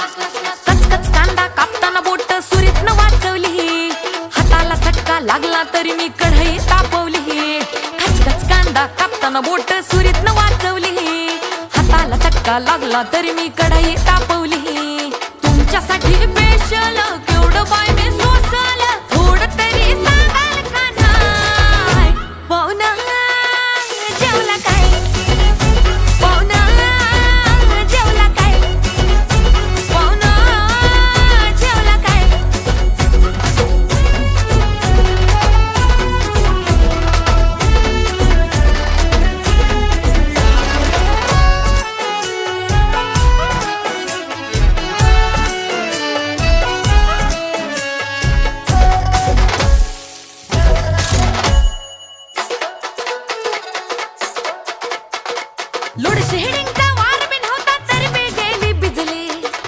कचकच कांदा कापताना बोट सुरीतनं वाचवली, हाताला चटका लागला तरी मी कढई तापवली. कचकच कांदा कापताना बोट सुरीतनं वाचवली, हाताला चटका लागला तरी मी कढई तापवली.